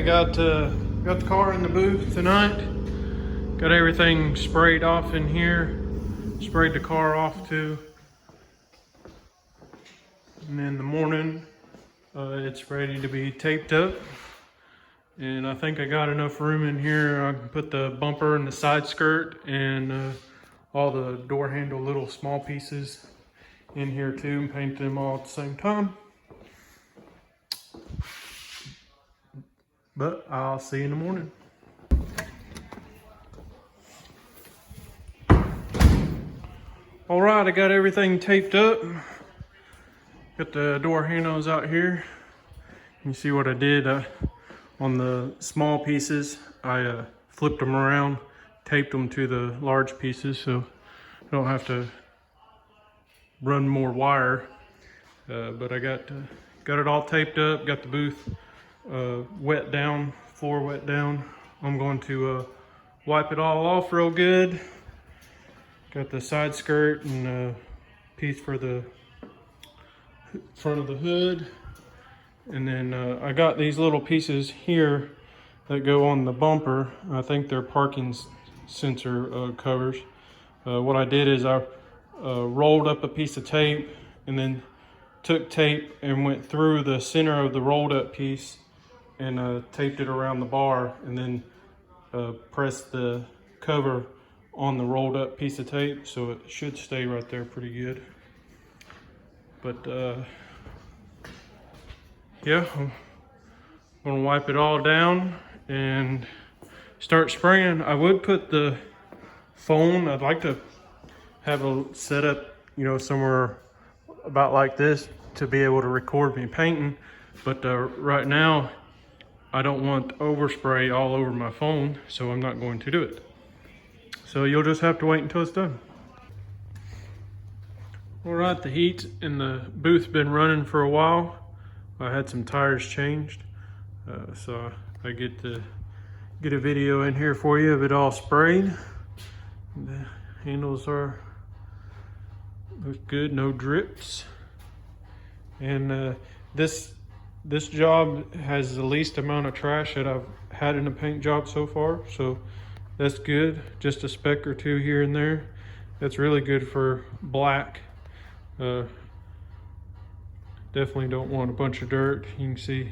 got the car in the booth tonight. Got everything sprayed off in here. Sprayed the car off too. And in the morning, it's ready to be taped up. And I think I got enough room in here. I can put the bumper and the side skirt and all the door handle little small pieces in here too, and paint them all at the same time. But I'll see you in the morning. All right, I got everything taped up. Got the door handles out here. You see what I did on the small pieces. I flipped them around, taped them to the large pieces so I don't have to run more wire. But I got it all taped up, got the booth wet down, floor wet down. I'm going to wipe it all off real good. Got the side skirt and a piece for the front of the hood. And then I got these little pieces here that go on the bumper. I think they're parking sensor covers. What I did is I rolled up a piece of tape and then took tape and went through the center of the rolled up piece and taped it around the bar, and then pressed the cover on the rolled up piece of tape, so it should stay right there pretty good. But yeah, I'm gonna wipe it all down and start spraying. I would put the phone, I'd like to have a setup, somewhere about like this to be able to record me painting. But right now, I don't want overspray all over my phone, so I'm not going to do it. So you'll just have to wait until it's done. All right, the heat in the booth been running for a while. I had some tires changed, so I get a video in here for you of it all sprayed. The handles look good, no drips. And this job has the least amount of trash that I've had in a paint job so far, so that's good. Just a speck or two here and there. That's really good for black. Definitely don't want a bunch of dirt. You can see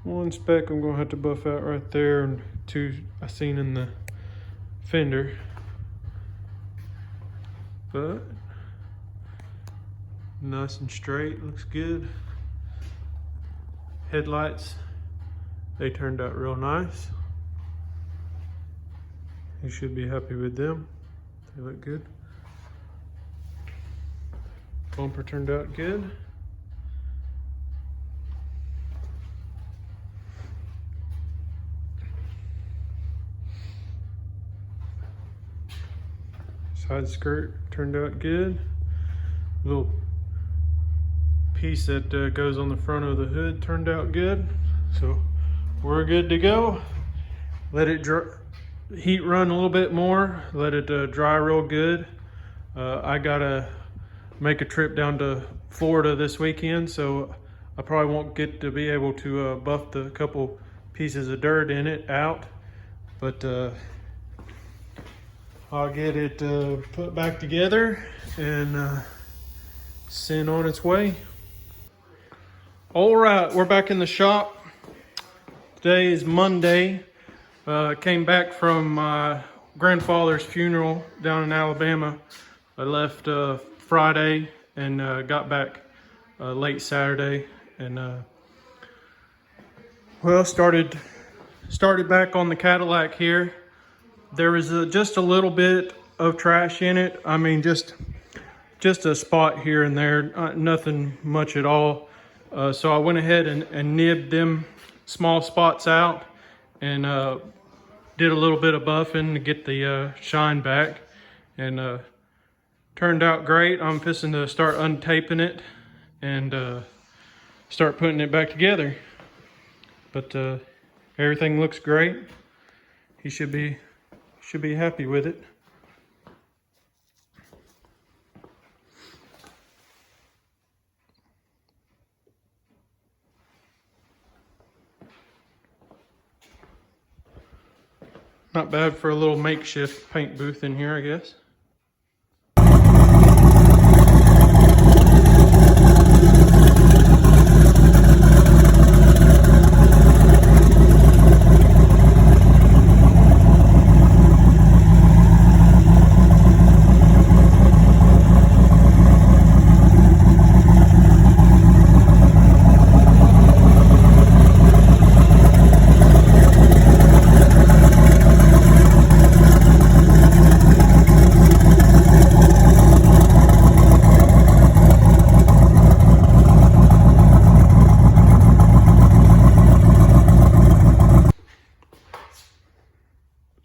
one speck I'm gonna have to buff out right there, and two I seen in the fender. But nice and straight, looks good. Headlights, they turned out real nice. You should be happy with them. They look good. Bumper turned out good. Side skirt turned out good. Little piece that goes on the front of the hood turned out good. So we're good to go. Let it heat run a little bit more. Let it dry real good. I gotta make a trip down to Florida this weekend, so I probably won't get to be able to buff the couple pieces of dirt in it out, but I'll get it put back together and send on its way. All right, we're back in the shop. Today is Monday. Came back from my grandfather's funeral down in Alabama. I left Friday and got back late Saturday, and well, started back on the Cadillac here. There was just a little bit of trash in it. I mean, just a spot here and there, nothing much at all. So I went ahead and nibbed them small spots out and did a little bit of buffing to get the shine back, and turned out great. I'm fixing to start untaping it and start putting it back together. But everything looks great. He should be happy with it. Not bad for a little makeshift paint booth in here, I guess.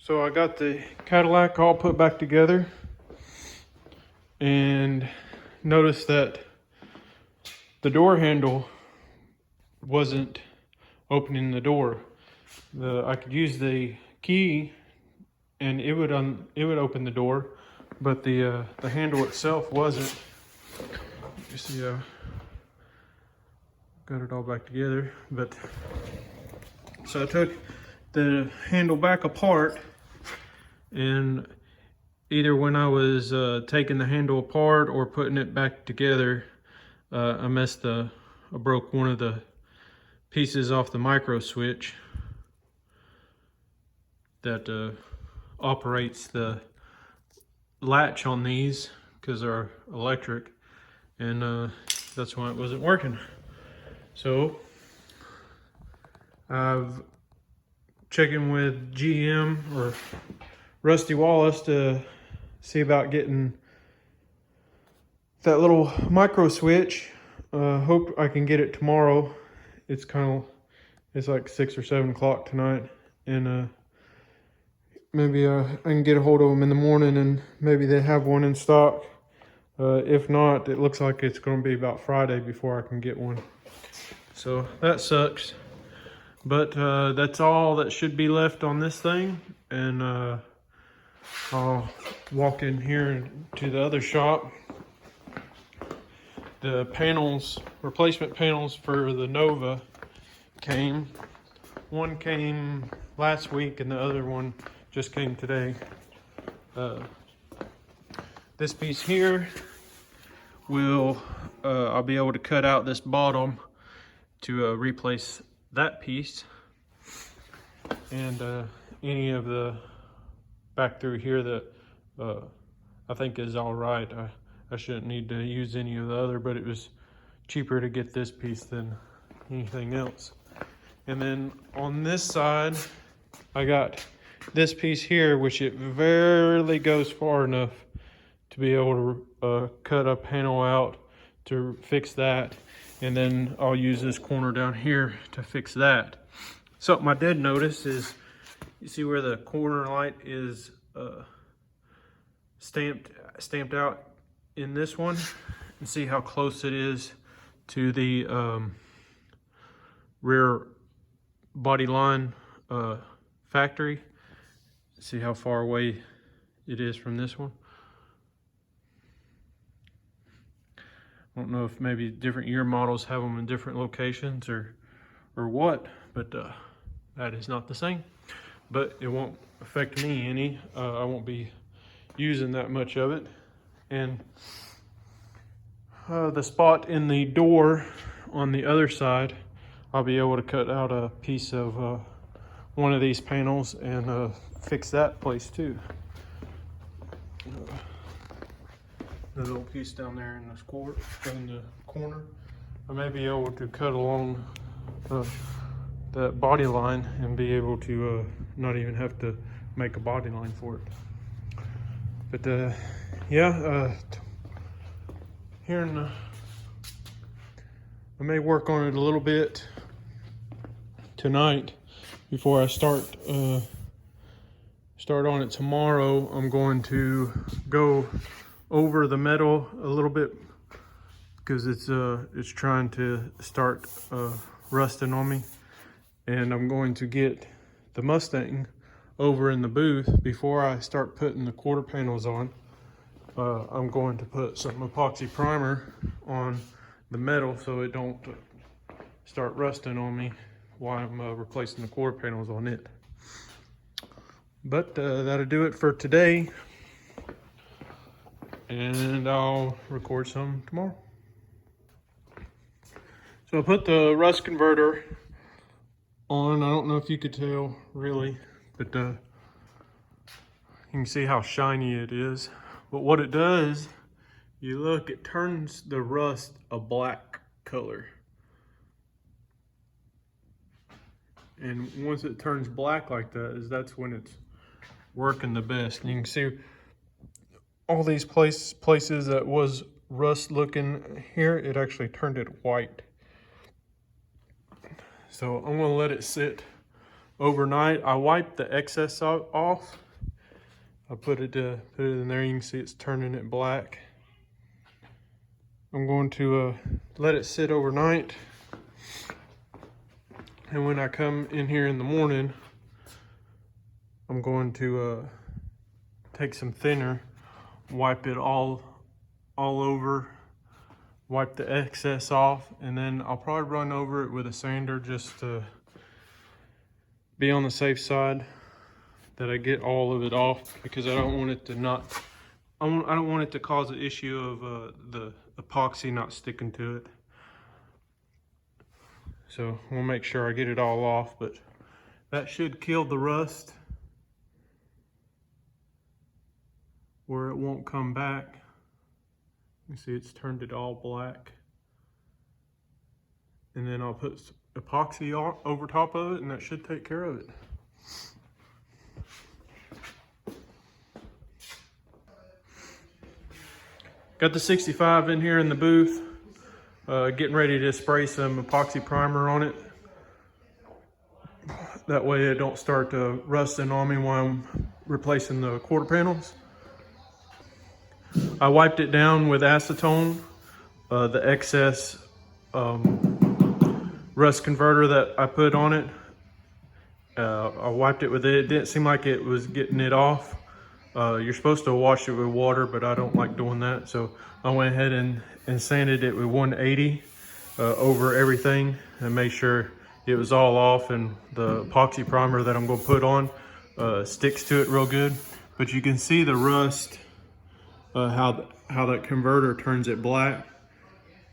So I got the Cadillac all put back together and noticed that the door handle wasn't opening the door. I could use the key and it would open the door, but the handle itself wasn't. You see, got it all back together. But so I took the handle back apart, and either when I was taking the handle apart or putting it back together, I broke one of the pieces off the micro switch that operates the latch on these, because they're electric, and that's why it wasn't working. So I've checking with GM or Rusty Wallace to see about getting that little micro switch. Hope I can get it tomorrow. It's like 6 or 7 o'clock tonight, and maybe I can get a hold of them in the morning and maybe they have one in stock. If not, it looks like it's going to be about Friday before I can get one. So that sucks. But that's all that should be left on this thing. And I'll walk in here to the other shop. The panels, replacement panels for the Nova came. One came last week and the other one just came today. This piece here I'll be able to cut out this bottom to replace that piece, and any of the back through here that I think is all right. I shouldn't need to use any of the other, but it was cheaper to get this piece than anything else. And then on this side, I got this piece here, which it barely goes far enough to be able to cut a panel out to fix that. And then I'll use this corner down here to fix that. Something I did notice is, you see where the corner light is stamped out in this one, and see how close it is to the rear body line factory. See how far away it is from this one. I don't know if maybe different year models have them in different locations or what, but that is not the same. But it won't affect me any. I won't be using that much of it. And the spot in the door on the other side, I'll be able to cut out a piece of one of these panels and fix that place too. The little piece down there in the corner, I may be able to cut along that body line and be able to not even have to make a body line for it. But yeah, I may work on it a little bit tonight before I start on it tomorrow. I'm going to go over the metal a little bit because it's trying to start rusting on me, and I'm going to get the Mustang over in the booth before I start putting the quarter panels on. I'm going to put some epoxy primer on the metal so it don't start rusting on me while I'm replacing the quarter panels on it. But that'll do it for today. And I'll record some tomorrow. So I put the rust converter on. I don't know if you could tell really, but you can see how shiny it is. But what it does, you look, it turns the rust a black color. And once it turns black like that, that's when it's working the best. And you can see all these places that was rust looking here, it actually turned it white. So I'm gonna let it sit overnight. I wiped the excess off. I put it in there. You can see it's turning it black. I'm going to let it sit overnight. And when I come in here in the morning, I'm going to take some thinner, wipe it all over, wipe the excess off, and then I'll probably run over it with a sander just to be on the safe side that I get all of it off, because I don't want it to I don't want it to cause an issue of the epoxy not sticking to it. So we'll make sure I get it all off, but that should kill the rust where it won't come back. You see it's turned it all black. And then I'll put epoxy over top of it, and that should take care of it. Got the 65 in here in the booth. Getting ready to spray some epoxy primer on it. That way it don't start rusting on me while I'm replacing the quarter panels. I wiped it down with acetone. The excess rust converter that I put on it, I wiped it with it. It didn't seem like it was getting it off. You're supposed to wash it with water, but I don't like doing that. So I went ahead and sanded it with 180 over everything and made sure it was all off, and the epoxy primer that I'm going to put on sticks to it real good. But you can see the rust, how that converter turns it black.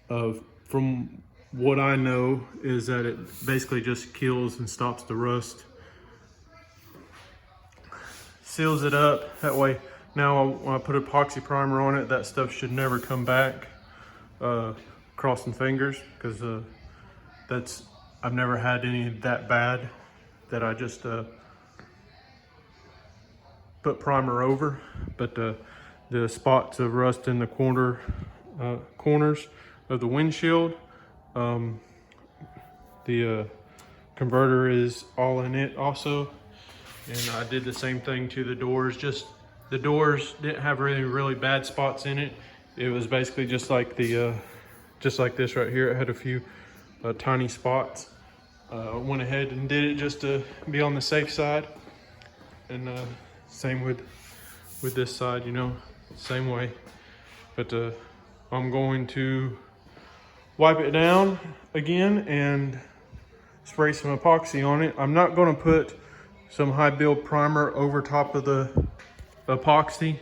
From what I know is that it basically just kills and stops the rust. Seals it up, that way now when I put epoxy primer on it, that stuff should never come back. Crossing fingers, because I've never had any that bad that I just put primer over. But the spots of rust in the corners of the windshield, the converter is all in it also. And I did the same thing to the doors. Just the doors didn't have really bad spots in it. It was basically just like just like this right here. It had a few tiny spots. Went ahead and did it just to be on the safe side. And same with this side, you know, same way. But I'm going to wipe it down again and spray some epoxy on it. I'm not going to put some high build primer over top of the epoxy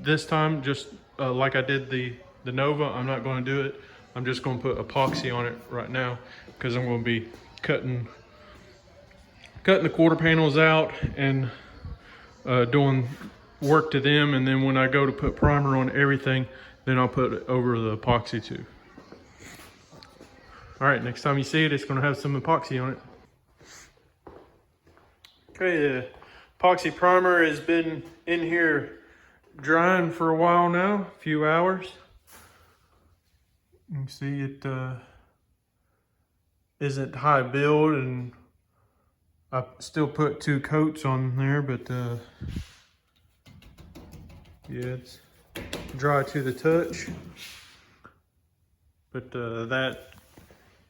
this time, just like I did the Nova. I'm not going to do it. I'm just going to put epoxy on it right now, because I'm going to be cutting the quarter panels out and doing work to them, and then when I go to put primer on everything, then I'll put it over the epoxy too. All right, next time you see it, it's going to have some epoxy on it. Okay, the epoxy primer has been in here drying for a while now, a few hours. You can see it isn't high build, and I still put 2 coats on there, but yeah, it's dry to the touch. But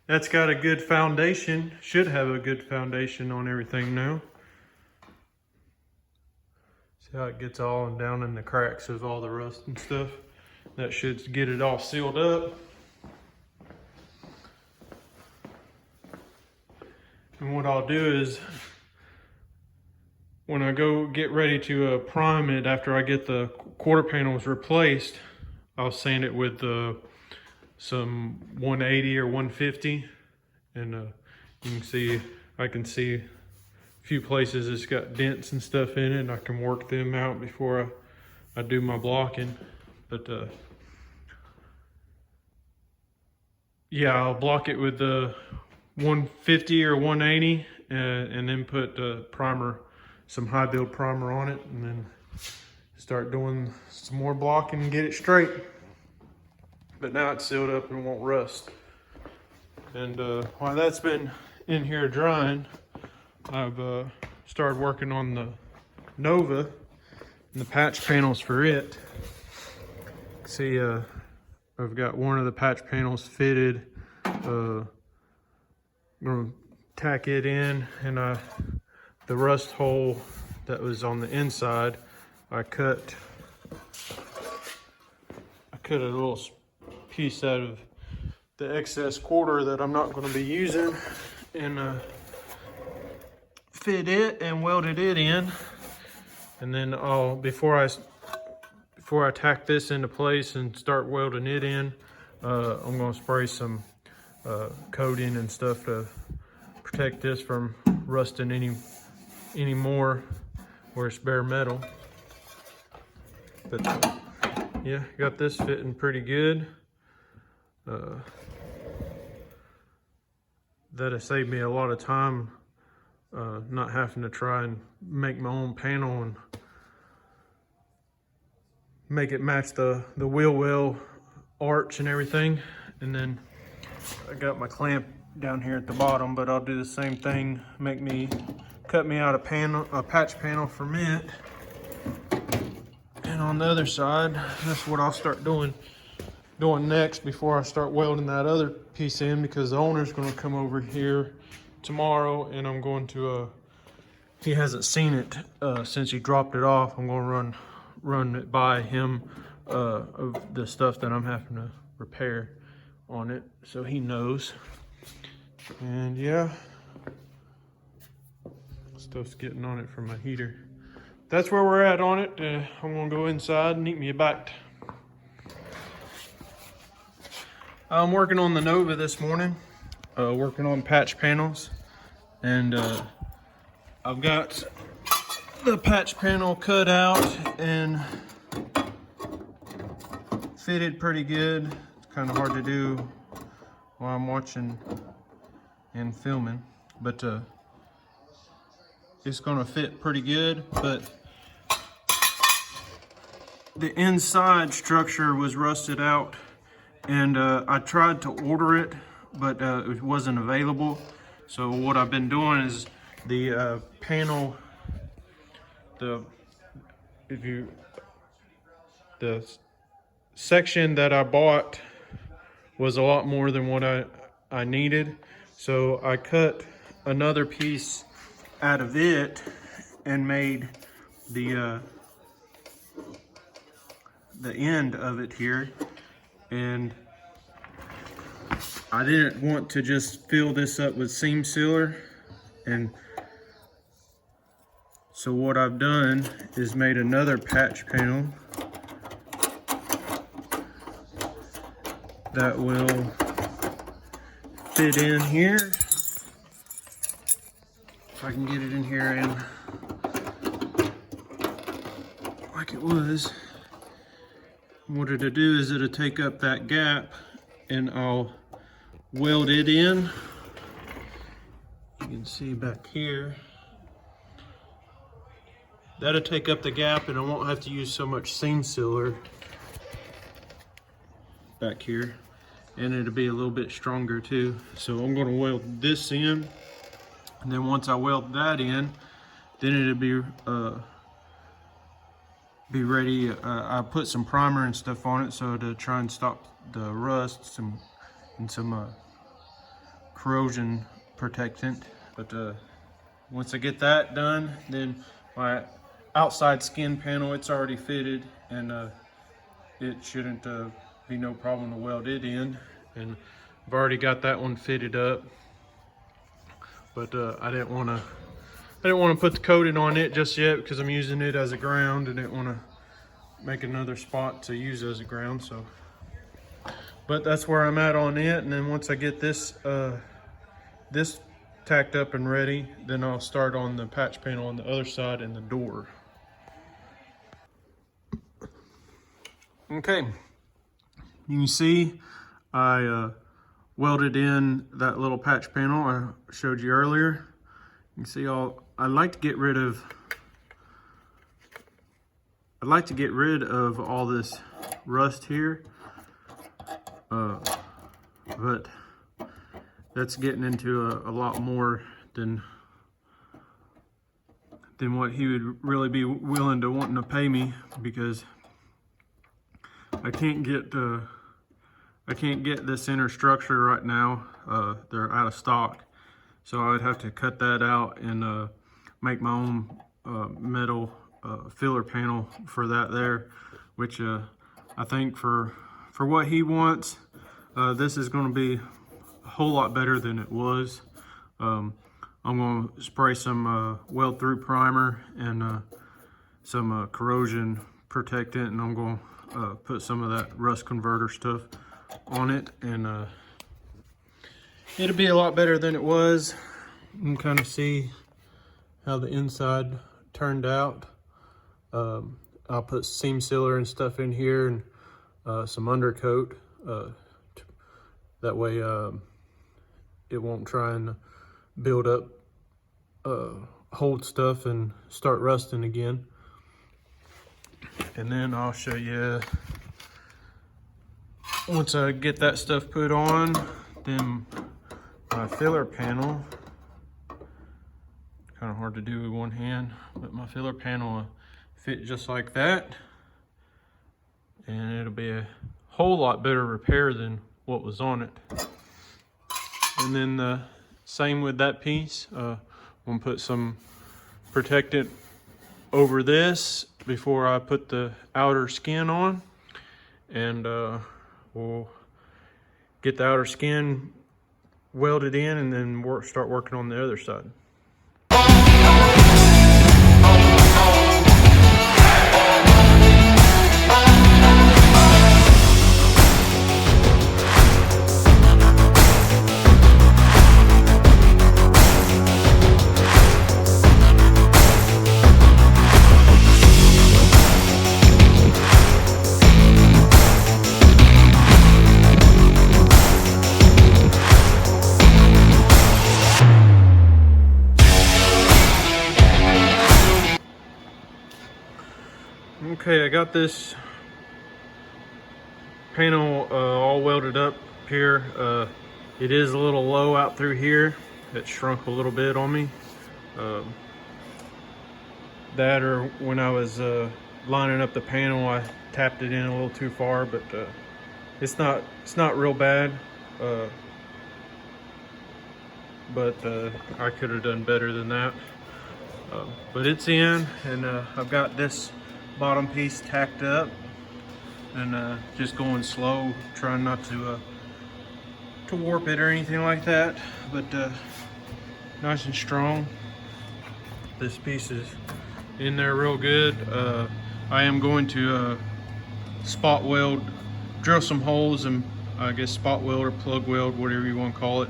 that's got a good foundation, should have a good foundation on everything now. See how it gets all down in the cracks of all the rust and stuff. That should get it all sealed up. And what I'll do when I go get ready to prime it after I get the quarter panels replaced, I'll sand it with some 180 or 150, and you can see, I can see a few places it's got dents and stuff in it, and I can work them out before I do my blocking. But yeah, I'll block it with the 150 or 180, and then put primer, some high build primer on it, and then start doing some more blocking and get it straight. But now it's sealed up and won't rust. And while that's been in here drying, I've started working on the Nova and the patch panels for it. See, I've got one of the patch panels fitted. I'm gonna tack it in, and the rust hole that was on the inside, I cut a little piece out of the excess quarter that I'm not going to be using, and fit it and welded it in. And then before I tack this into place and start welding it in, I'm going to spray some coating and stuff to protect this from rusting any more where it's bare metal. But yeah, got this fitting pretty good. That'll save me a lot of time, not having to try and make my own panel and make it match the wheel well arch and everything. And then I got my clamp down here at the bottom, but I'll do the same thing, cut me out a patch panel from it. And on the other side, that's what I'll start doing next before I start welding that other piece in, because the owner's going to come over here tomorrow, and I'm going to he hasn't seen it since he dropped it off. I'm going to run it by him of the stuff that I'm having to repair on it, so he knows. And yeah, stuff's getting on it from my heater. That's where we're at on it. I'm gonna go inside and eat me a bite. I'm working on the Nova this morning, working on patch panels, and I've got the patch panel cut out and fitted pretty good. It's kind of hard to do while I'm watching and filming, but it's gonna fit pretty good. But the inside structure was rusted out, and I tried to order it, but it wasn't available. So what I've been doing is the panel, the section that I bought was a lot more than what I needed. So I cut another piece out of it and made the end of it here. And I didn't want to just fill this up with seam sealer, and so what I've done is made another patch panel that will fit in here. If I can get it in here and like it was. What it'll do is it'll take up that gap, and I'll weld it in. You can see back here. That'll take up the gap, and I won't have to use so much seam sealer back here. And it'll be a little bit stronger too. So I'm gonna weld this in, and then once I weld that in, then it'll be ready. I put some primer and stuff on it so to try and stop the rust, and some corrosion protectant. But once I get that done, then my outside skin panel, it's already fitted, and it shouldn't be no problem to weld it in. And I've already got that one fitted up, but I didn't want to I didn't want to put the coating on it just yet because I'm using it as a ground. I didn't want to make another spot to use as a ground, so. But that's where I'm at on it, and then once I get this this tacked up and ready, then I'll start on the patch panel on the other side and the door. Okay, you can see I welded in that little patch panel I showed you earlier. You can see I like to get rid of all this rust here, but that's getting into a lot more than what he would really be willing to wanting to pay me, because I can't get this inner structure right now. They're out of stock, so I would have to cut that out and make my own metal filler panel for that there, which I think for what he wants, this is going to be a whole lot better than it was. I'm going to spray some weld through primer and some corrosion protectant, and I'm going to put some of that rust converter stuff on it, and it'll be a lot better than it was. You can kind of see how the inside turned out. I'll put seam sealer and stuff in here, and some undercoat, that way it won't try and build up, hold stuff and start rusting again. And then I'll show you, once I get that stuff put on, then my filler panel, kind of hard to do with one hand, but my filler panel will fit just like that, and it'll be a whole lot better repair than what was on it. And then the same with that piece. I'm gonna put some protectant over this before I put the outer skin on, and we'll get the outer skin welded in, and then start working on the other side. Okay, I got this panel all welded up here. It is a little low out through here. It shrunk a little bit on me. That, or when I was lining up the panel, I tapped it in a little too far, but it's not real bad. But I could have done better than that. But it's in, and I've got this bottom piece tacked up, and just going slow, trying not to warp it or anything like that, but nice and strong. This piece is in there real good. I am going to spot weld, drill some holes, and I guess spot weld or plug weld, whatever you want to call it,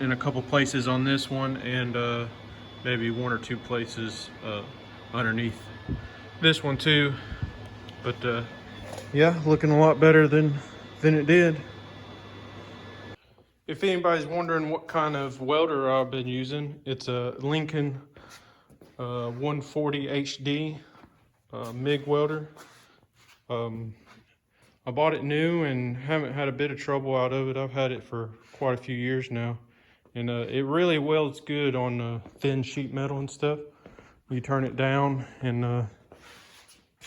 in a couple places on this one, and maybe one or two places underneath this one too. But yeah, looking a lot better than it did. If anybody's wondering what kind of welder I've been using, it's a Lincoln 140 HD MIG welder. I bought it new and haven't had a bit of trouble out of it. I've had it for quite a few years now, and it really welds good on thin sheet metal and stuff. You turn it down, and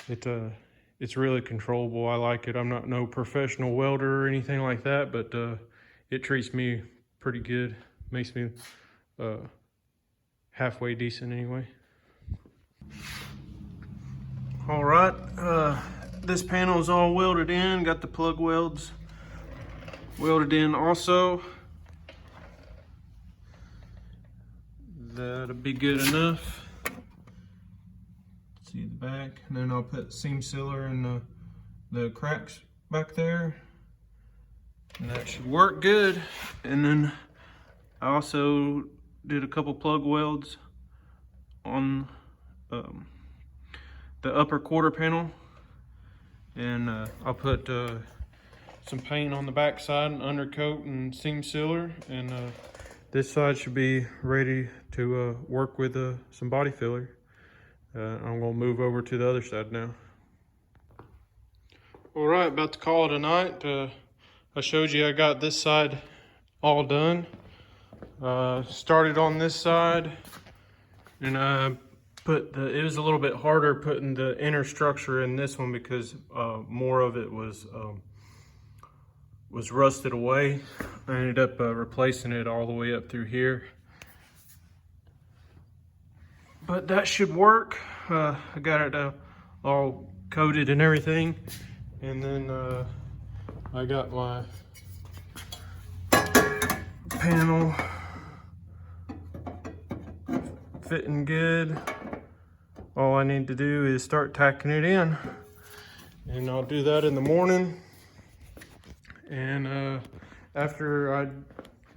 it's really controllable. I like it. I'm not no professional welder or anything like that, but it treats me pretty good. Makes me halfway decent anyway. All right, this panel is all welded in. Got the plug welds welded in also. That'll be good enough. See the back, and then I'll put seam sealer in the cracks back there, and that should work good. And then I also did a couple plug welds on the upper quarter panel, and I'll put some paint on the back side, and undercoat and seam sealer, and this side should be ready to work with some body filler. I'm gonna move over to the other side now. All right, about to call it a night. I showed you I got this side all done. Started on this side, and I put it was a little bit harder putting the inner structure in this one because more of it was rusted away. I ended up replacing it all the way up through here. But that should work. I got it all coated and everything. And then I got my panel fitting good. All I need to do is start tacking it in. And I'll do that in the morning. And after I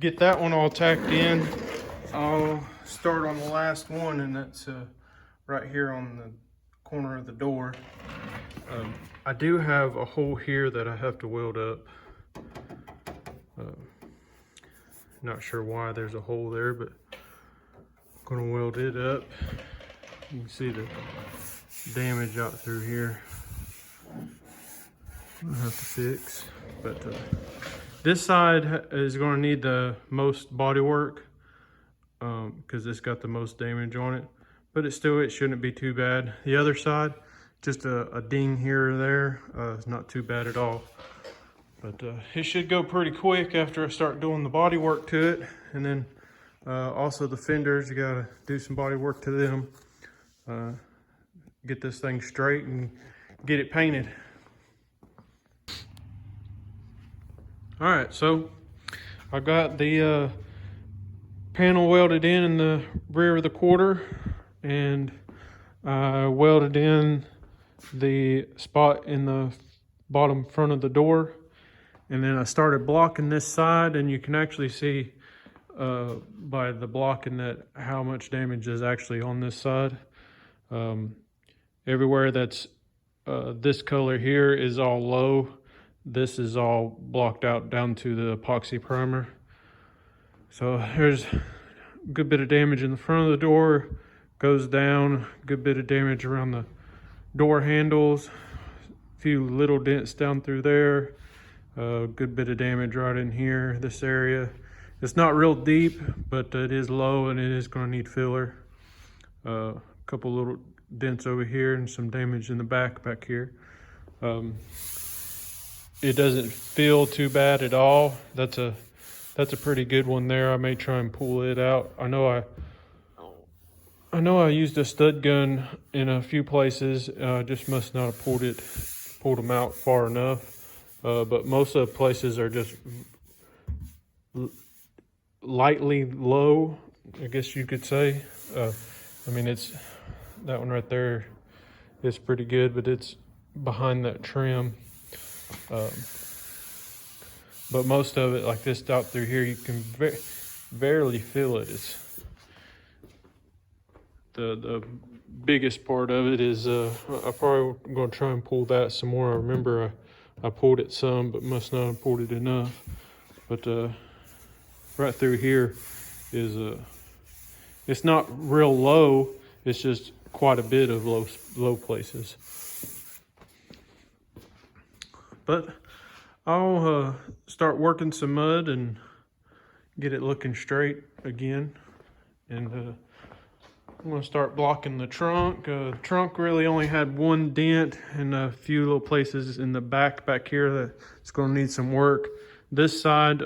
get that one all tacked in, I'll start on the last one, and that's right here on the corner of the door. I do have a hole here that I have to weld up. Not sure why there's a hole there, but I'm gonna weld it up. You can see the damage out through here. I'll have to fix, but this side is going to need the most body work because it's got the most damage on it, but it shouldn't be too bad. The other side, just a ding here or there, it's not too bad at all. But it should go pretty quick after I start doing the body work to it. And then also the fenders, you got to do some body work to them. Get this thing straight and get it painted. All right, so I got the panel welded in the rear of the quarter, and I welded in the spot in the bottom front of the door, and then I started blocking this side, and you can actually see by the blocking that how much damage is actually on this side. Everywhere that's this color here is all low. This is all blocked out down to the epoxy primer. So there's a good bit of damage in the front of the door, goes down, good bit of damage around the door handles, a few little dents down through there, good bit of damage right in here, this area. It's not real deep, but it is low and it is going to need filler. A couple little dents over here and some damage in the back here. It doesn't feel too bad at all. That's a pretty good one there. I may try and pull it out. I know I used a stud gun in a few places. Just must not have pulled them out far enough. But most of the places are just lightly low, I guess you could say. I mean, it's that one right there is pretty good, but it's behind that trim. But most of it, like this out through here, you can barely feel it. It's the biggest part of it is I probably going to try and pull that some more. I remember I pulled it some, but must not have pulled it enough. But right through here is it's not real low. It's just quite a bit of low places. But I'll start working some mud and get it looking straight again. And I'm going to start blocking the trunk. The trunk really only had one dent and a few little places in the back here that's going to need some work. This side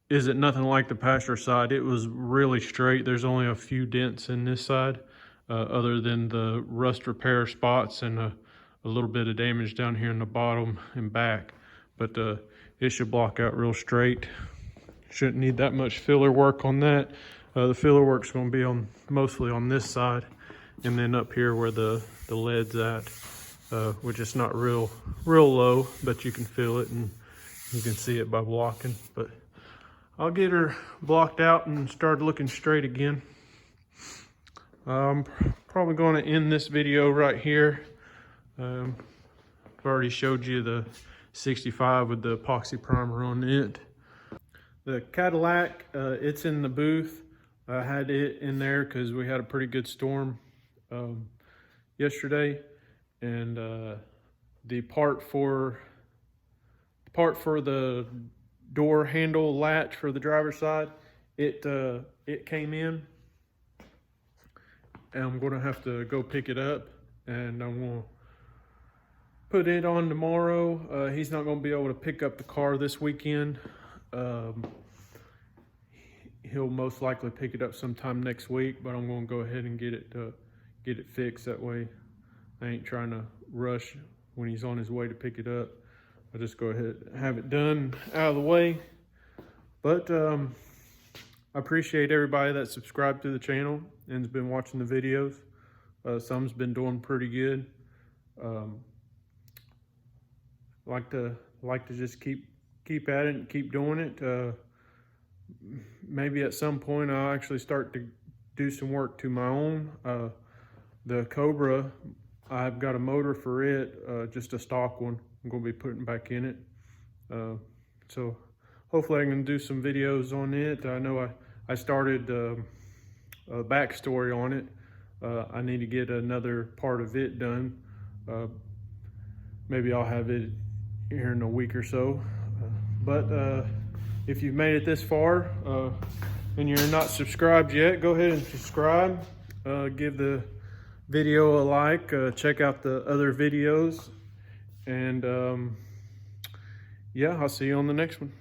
isn't nothing like the pasture side. It was really straight. There's only a few dents in this side other than the rust repair spots and a little bit of damage down here in the bottom and back. But it should block out real straight. Shouldn't need that much filler work on that. The filler work's going to be on mostly on this side, and then up here where the lead's at, which is not real low, but you can feel it and you can see it by blocking. But I'll get her blocked out and start looking straight again. I'm probably going to end this video right here. I've already showed you the 65 with the epoxy primer on it. The Cadillac, it's in the booth. I had it in there because we had a pretty good storm yesterday, and the part for the door handle latch for the driver's side, it came in, and I'm gonna have to go pick it up, and I'm gonna put it on tomorrow. He's not gonna be able to pick up the car this weekend. He'll most likely pick it up sometime next week, but I'm gonna go ahead and get it fixed. That way I ain't trying to rush when he's on his way to pick it up. I'll just go ahead and have it done out of the way. But I appreciate everybody that subscribed to the channel and has been watching the videos. Some's been doing pretty good. Like to just keep at it and keep doing it. Maybe at some point I'll actually start to do some work to my own. The Cobra, I've got a motor for it, just a stock one. I'm going to be putting back in it. So hopefully I can do some videos on it. I know I started a backstory on it. I need to get another part of it done. Maybe I'll have it here in a week or so. But if you've made it this far and you're not subscribed yet, go ahead and subscribe. Give the video a like. Check out the other videos. And yeah, I'll see you on the next one.